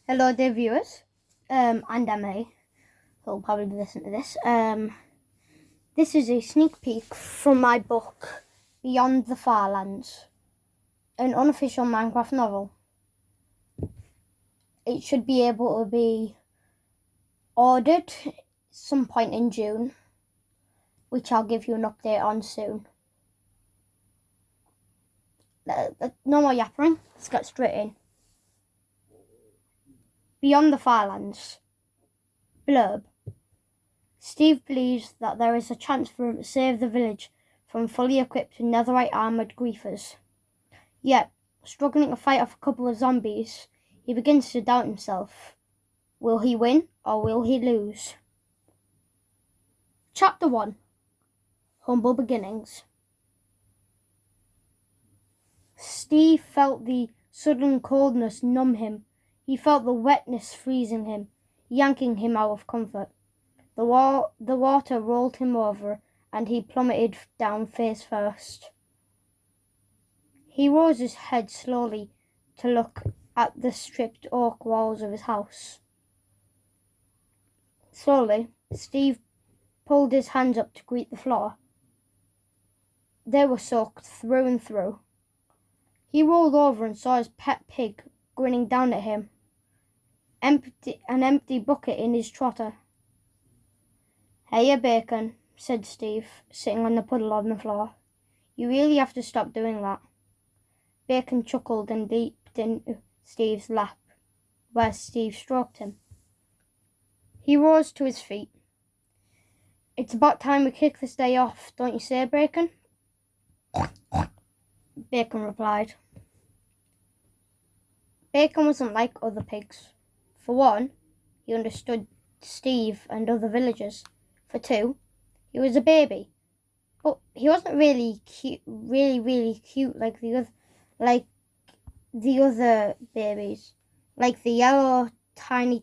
Hello dear viewers, and Emily, who'll probably listen to this. This is a sneak peek from my book, Beyond the Farlands, an unofficial Minecraft novel. It should be able to be ordered some point in June, which I'll give you an update on soon. No more yappering, let's get straight in. Beyond the Farlands. Blurb. Steve believes that there is a chance for him to save the village from fully equipped netherite armoured griefers. Yet, struggling to fight off a couple of zombies, he begins to doubt himself. Will he win or will he lose? Chapter 1. Humble Beginnings. Steve felt the sudden coldness numb him. He felt the wetness freezing him, yanking him out of comfort. The water rolled him over, and he plummeted down face first. He rose his head slowly to look at the stripped oak walls of his house. Slowly, Steve pulled his hands up to greet the floor. They were soaked through and through. He rolled over and saw his pet pig grinning down at him, an empty bucket in his trotter. "Hiya, Bacon," said Steve, sitting on the puddle on the floor. "You really have to stop doing that." Bacon chuckled and leaped into Steve's lap, where Steve stroked him. He rose to his feet. "It's about time we kick this day off, don't you say, Bacon?" Bacon replied. Bacon wasn't like other pigs. For one, he understood Steve and other villagers. For two, he was a baby, but he wasn't really cute, really cute like the other babies, like the yellow tiny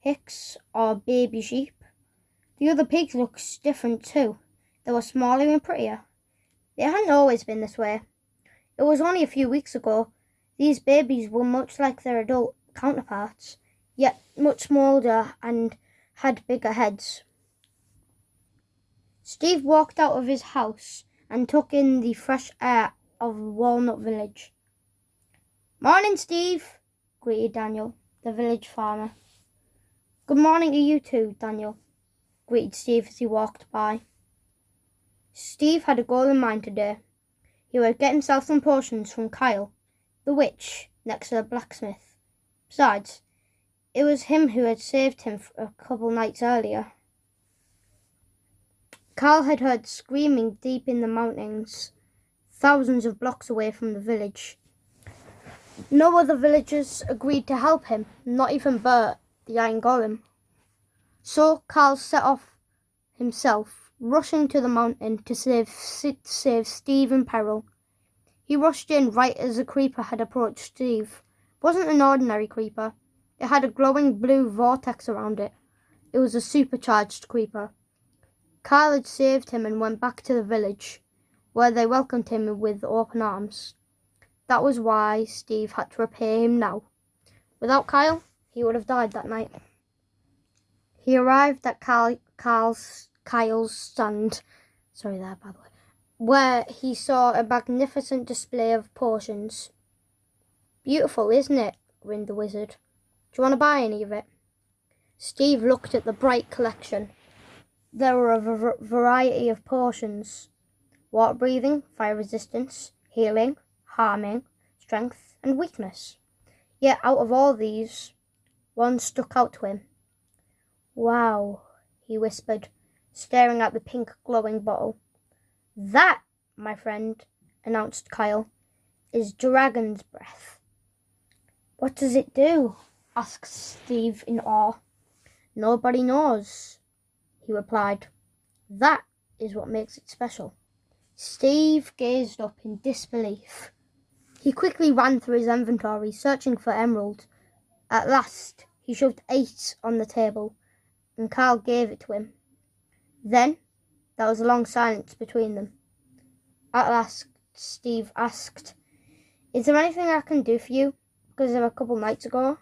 chicks or baby sheep. The other pigs looked different too. They were smaller and prettier. They hadn't always been this way. It was only a few weeks ago. These babies were much like their adult counterparts, yet much smaller and had bigger heads. Steve walked out of his house and took in the fresh air of Walnut Village. "Morning, Steve," greeted Daniel, the village farmer. "Good morning to you too, Daniel," greeted Steve as he walked by. Steve had a goal in mind today. He would get himself some potions from Kyle, the witch next to the blacksmith. Besides, it was him who had saved him a couple nights earlier. Carl had heard screaming deep in the mountains, thousands of blocks away from the village. No other villagers agreed to help him, not even Bert, the Iron Golem. So Carl set off himself, rushing to the mountain to save Steve in peril. He rushed in right as a creeper had approached Steve. It wasn't an ordinary creeper. It had a glowing blue vortex around it. It was a supercharged creeper. Carl had saved him and went back to the village, where they welcomed him with open arms. That was why Steve had to repay him now. Without Kyle, he would have died that night. He arrived at Kyle's stand, where he saw a magnificent display of potions. "Beautiful, isn't it?" grinned the wizard. "Do you want to buy any of it?" Steve looked at the bright collection. There were a variety of potions: water breathing, fire resistance, healing, harming, strength, and weakness. Yet out of all these, one stuck out to him. "Wow," he whispered, staring at the pink glowing bottle. "That, my friend," announced Kyle, "is dragon's breath." "What does it do?" asked Steve in awe. "Nobody knows," he replied. "That is what makes it special." Steve gazed up in disbelief. He quickly ran through his inventory, searching for emerald. At last, he shoved 8 on the table, and Carl gave it to him. Then, there was a long silence between them. At last, Steve asked, "Is there anything I can do for you? Because of a couple nights ago?"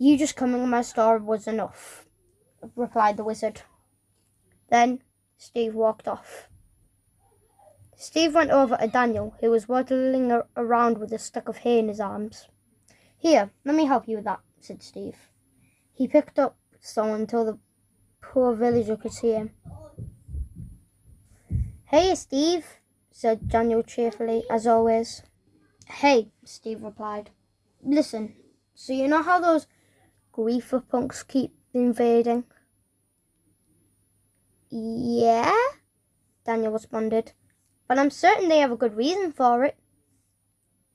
You just coming to my store was enough, replied the wizard. Then Steve walked off. Steve went over to Daniel, who was waddling around with a stick of hay in his arms. Here, let me help you with that, said Steve. He picked up some until the poor villager could see him. Hey, Steve, said Daniel cheerfully, as always. Hey, Steve replied. Listen, so you know how those griefer punks keep invading? Yeah, Daniel responded, but I'm certain they have a good reason for it.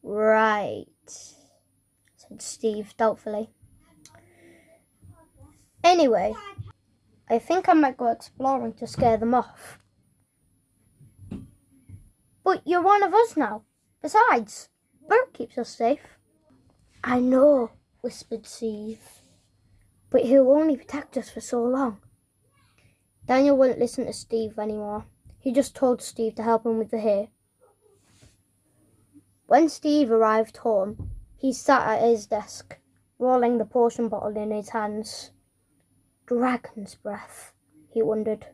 Right, said Steve doubtfully. Anyway, I think I might go exploring to scare them off. But you're one of us now. Besides, Bert keeps us safe. I know, whispered Steve, but he'll only protect us for so long. Daniel wouldn't listen to Steve anymore. He just told Steve to help him with the hay. When Steve arrived home, he sat at his desk, rolling the potion bottle in his hands. Dragon's breath, he wondered.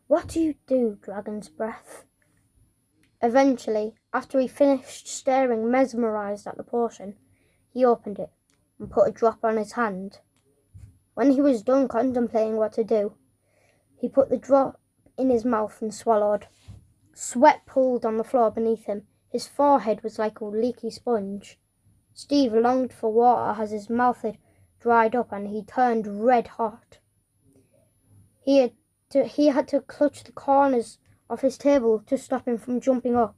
What do you do, dragon's breath? Eventually, after he finished staring mesmerised at the potion, he opened it and put a drop on his hand. When he was done contemplating what to do, he put the drop in his mouth and swallowed. Sweat pooled on the floor beneath him. His forehead was like a leaky sponge. Steve longed for water as his mouth had dried up and he turned red hot. He had to clutch the corners of his table to stop him from jumping up.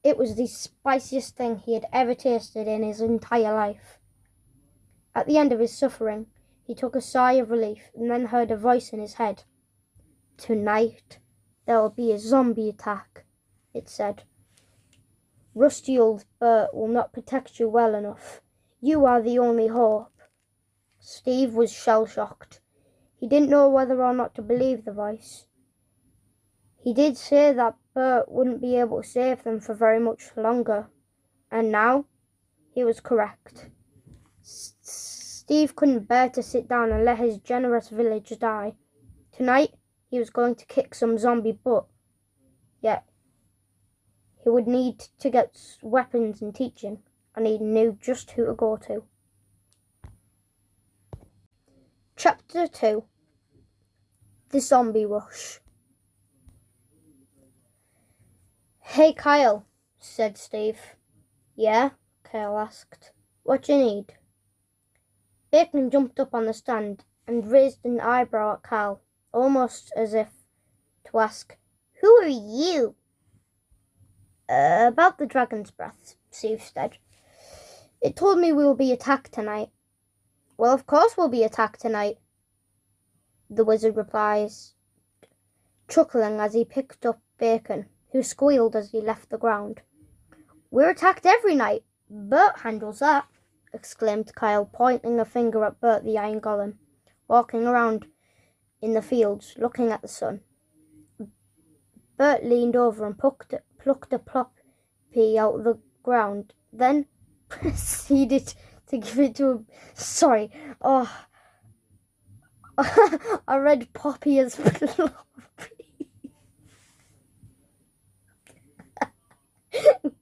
It was the spiciest thing he had ever tasted in his entire life. At the end of his suffering, he took a sigh of relief and then heard a voice in his head. Tonight, there will be a zombie attack, it said. Rusty old Bert will not protect you well enough. You are the only hope. Steve was shell-shocked. He didn't know whether or not to believe the voice. He did say that Bert wouldn't be able to save them for very much longer, and now he was correct. Steve couldn't bear to sit down and let his generous village die. Tonight, he was going to kick some zombie butt. Yet, he would need to get weapons and teaching, and he knew just who to go to. Chapter 2. The Zombie Rush. Hey, Kyle, said Steve. Yeah? Kyle asked. What do you need? Bacon jumped up on the stand and raised an eyebrow at Kyle, almost as if to ask, Who are you? About the dragon's breath, Steve said. It told me we will be attacked tonight. Well, of course we'll be attacked tonight, the wizard replies, chuckling as he picked up Bacon, who squealed as he left the ground. We're attacked every night. Bert handles that, exclaimed Kyle, pointing a finger at Bert the Iron Golem, walking around in the fields, looking at the sun. Bert leaned over and plucked a poppy out of the ground, then proceeded to give it to I read poppy as floppy.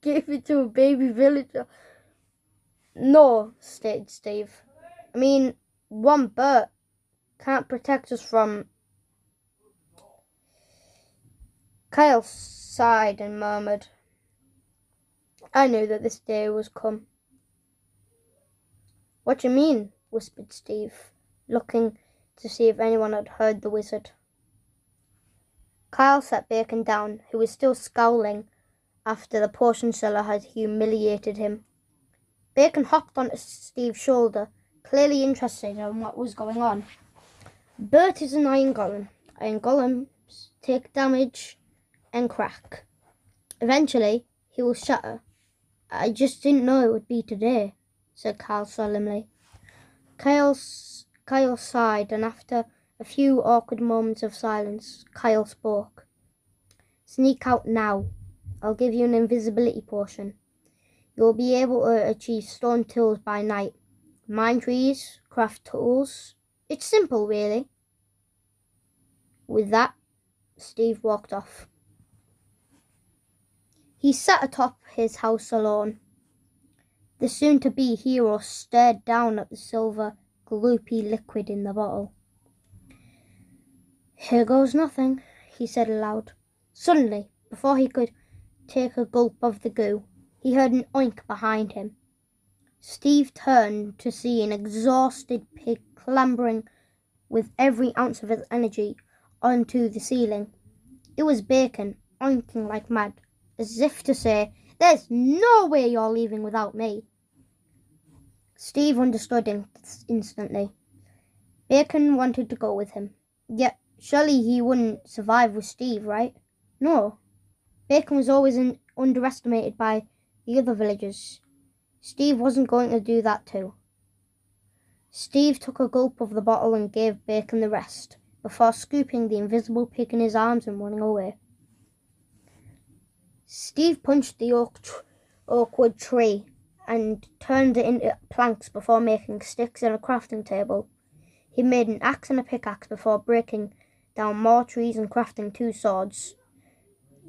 Gave it to a baby villager. No, stated Steve. I mean, one Bert can't protect us from... Kyle sighed and murmured, I knew that this day was come. What do you mean? Whispered Steve, looking to see if anyone had heard the wizard. Kyle set Bacon down, who was still scowling after the potion seller had humiliated him. Bacon hopped onto Steve's shoulder, clearly interested in what was going on. Bert is an iron golem. Iron golems take damage and crack. Eventually, he will shatter. I just didn't know it would be today, said Kyle solemnly. Kyle sighed, and after a few awkward moments of silence, Kyle spoke. Sneak out now. I'll give you an invisibility potion. You'll be able to achieve stone tools by night. mine trees, craft tools. It's simple, really. With that, Steve walked off. He sat atop his house alone. The soon-to-be hero stared down at the silver, gloopy liquid in the bottle. "Here goes nothing," he said aloud. Suddenly, before he could take a gulp of the goo, he heard an oink behind him. Steve turned to see an exhausted pig clambering with every ounce of his energy onto the ceiling. It was Bacon, oinking like mad, as if to say, "There's no way you're leaving without me." Steve understood instantly. Bacon wanted to go with him. Yet, surely he wouldn't survive with Steve, right? No. Bacon was always underestimated by the other villagers. Steve wasn't going to do that too. Steve took a gulp of the bottle and gave Bacon the rest, before scooping the invisible pig in his arms and running away. Steve punched the oak wood tree and turned it into planks before making sticks and a crafting table. He made an axe and a pickaxe before breaking down more trees and crafting 2 swords.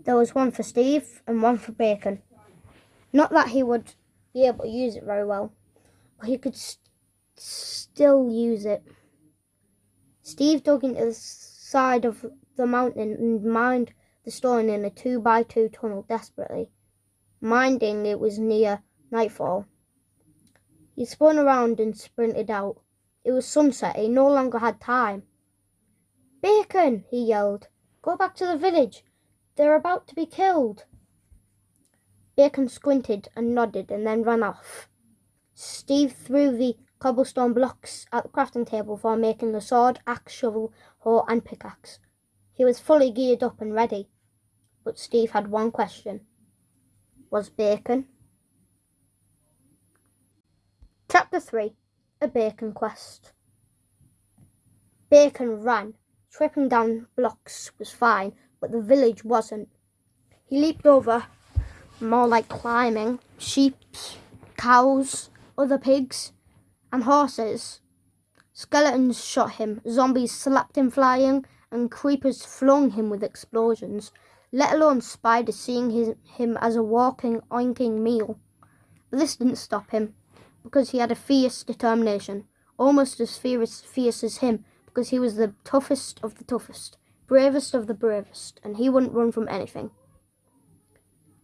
There was one for Steve and one for Bacon. Not that he would be able to use it very well, but he could still use it. Steve dug into the side of the mountain and mined the stone in a 2x2 tunnel desperately, minding it was near nightfall. He spun around and sprinted out. It was sunset. He no longer had time. "Bacon!" he yelled. "Go back to the village. They're about to be killed." Bacon squinted and nodded and then ran off. Steve threw the cobblestone blocks at the crafting table for making a sword, axe, shovel, hoe and pickaxe. He was fully geared up and ready. But Steve had one question. Was Bacon? Chapter 3. A Bacon Quest. Bacon ran. Tripping down blocks was fine, but the village wasn't. He leaped over, more like climbing, sheep, cows, other pigs, and horses. Skeletons shot him, zombies slapped him flying, and creepers flung him with explosions, let alone spiders seeing him as a walking, oinking meal. But this didn't stop him, because he had a fierce determination, almost as fierce as him, because he was the toughest of the toughest, bravest of the bravest, and he wouldn't run from anything.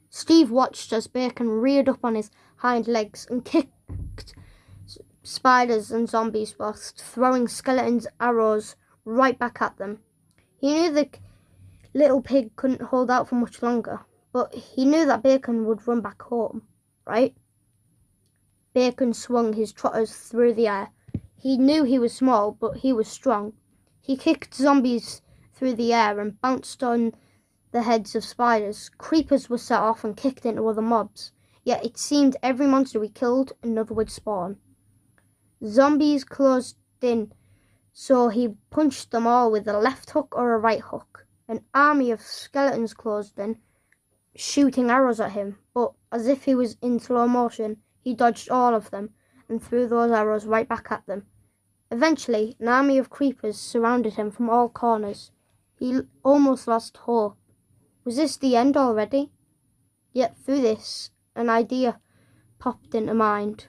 Steve watched as Bacon reared up on his hind legs and kicked spiders and zombies whilst throwing skeletons' arrows right back at them. He knew the little pig couldn't hold out for much longer, but he knew that Bacon would run back home, right? Bacon swung his trotters through the air. He knew he was small, but he was strong. He kicked zombies through the air and bounced on the heads of spiders. Creepers were set off and kicked into other mobs, yet it seemed every monster he killed, another would spawn. Zombies closed in, so he punched them all with a left hook or a right hook. An army of skeletons closed in, shooting arrows at him, but as if he was in slow motion, he dodged all of them and threw those arrows right back at them. Eventually, an army of creepers surrounded him from all corners. He almost lost hope. Was this the end already? Yet through this, an idea popped into mind.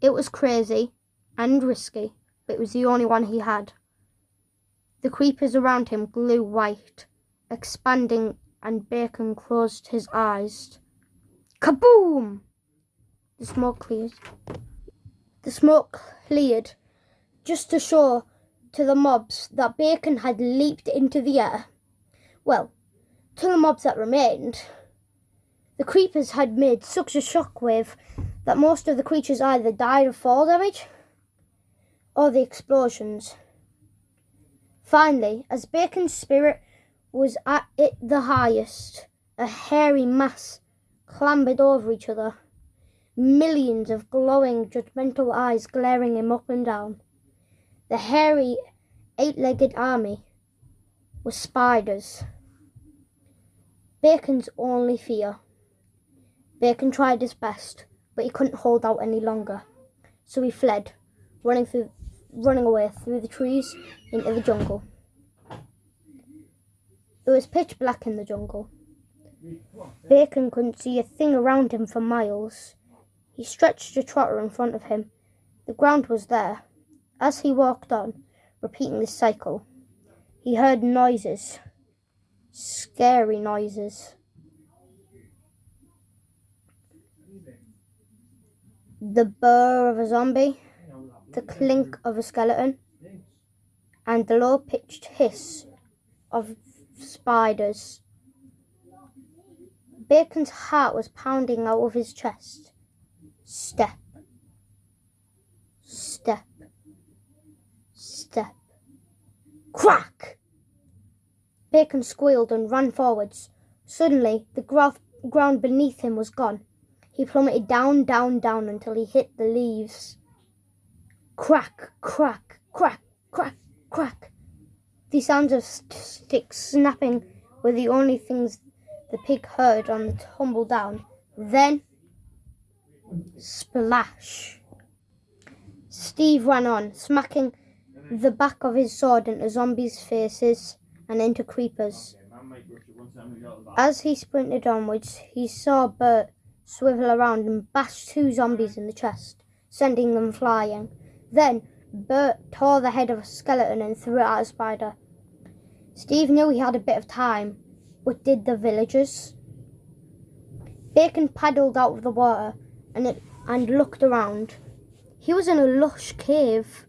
It was crazy and risky, but it was the only one he had. The creepers around him grew white, expanding, and Bacon closed his eyes. Kaboom! The smoke cleared, just to show to the mobs that Bacon had leaped into the air. Well, to the mobs that remained. The creepers had made such a shockwave that most of the creatures either died of fall damage or the explosions. Finally, as Bacon's spirit was at the highest, a hairy mass clambered over each other, millions of glowing, judgmental eyes glaring him up and down. The hairy, 8-legged army was spiders. Bacon's only fear. Bacon tried his best, but he couldn't hold out any longer, so he fled, running away through the trees into the jungle. It was pitch black in the jungle. Bacon couldn't see a thing around him for miles. He stretched a trotter in front of him. The ground was there. As he walked on, repeating this cycle, he heard noises. Scary noises. The burr of a zombie, the clink of a skeleton, and the low-pitched hiss of spiders. Bacon's heart was pounding out of his chest. Step. Step. Step. Crack! Bacon squealed and ran forwards. Suddenly, the ground beneath him was gone. He plummeted down, down, down until he hit the leaves. Crack, crack, crack, crack, crack. The sounds of sticks snapping were the only things the pig heard on the tumble down. Then, splash. Steve ran on, smacking the back of his sword into zombies' faces and into creepers. As he sprinted onwards, he saw Bert swivel around and bash 2 zombies in the chest, sending them flying. Then, Bert tore the head of a skeleton and threw it at a spider. Steve knew he had a bit of time, but did the villagers? Bacon paddled out of the water and looked around. He was in a lush cave,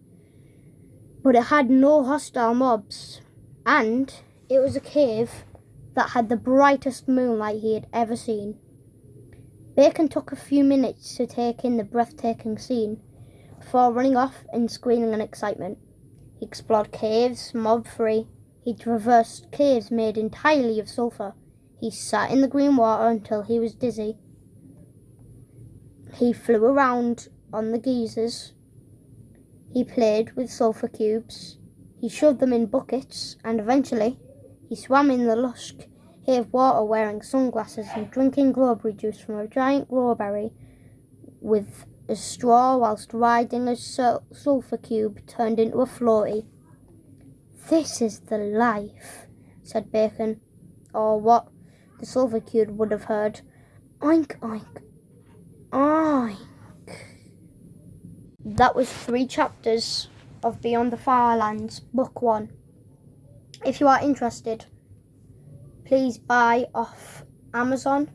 but it had no hostile mobs, and it was a cave that had the brightest moonlight he had ever seen. Bacon took a few minutes to take in the breathtaking scene before running off and screaming in excitement. He explored caves, mob-free. He traversed caves made entirely of sulphur. He sat in the green water until he was dizzy. He flew around on the geysers. He played with sulphur cubes. He shoved them in buckets, and eventually he swam in the lush cave water wearing sunglasses and drinking glowberry juice from a giant glowberry with a straw whilst riding a sulphur cube turned into a floaty. "This is the life," said Bacon, or what the sulphur cube would have heard. Oink, oink, oink. That was 3 chapters of Beyond the Farlands, Book 1. If you are interested, please buy off Amazon,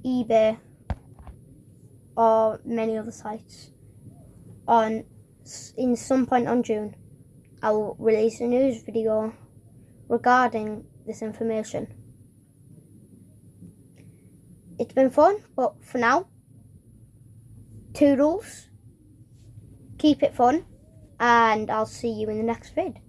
eBay, or many other sites. In some point on June, I will release a news video regarding this information. It's been fun, but for now, toodles, keep it fun, and I'll see you in the next vid.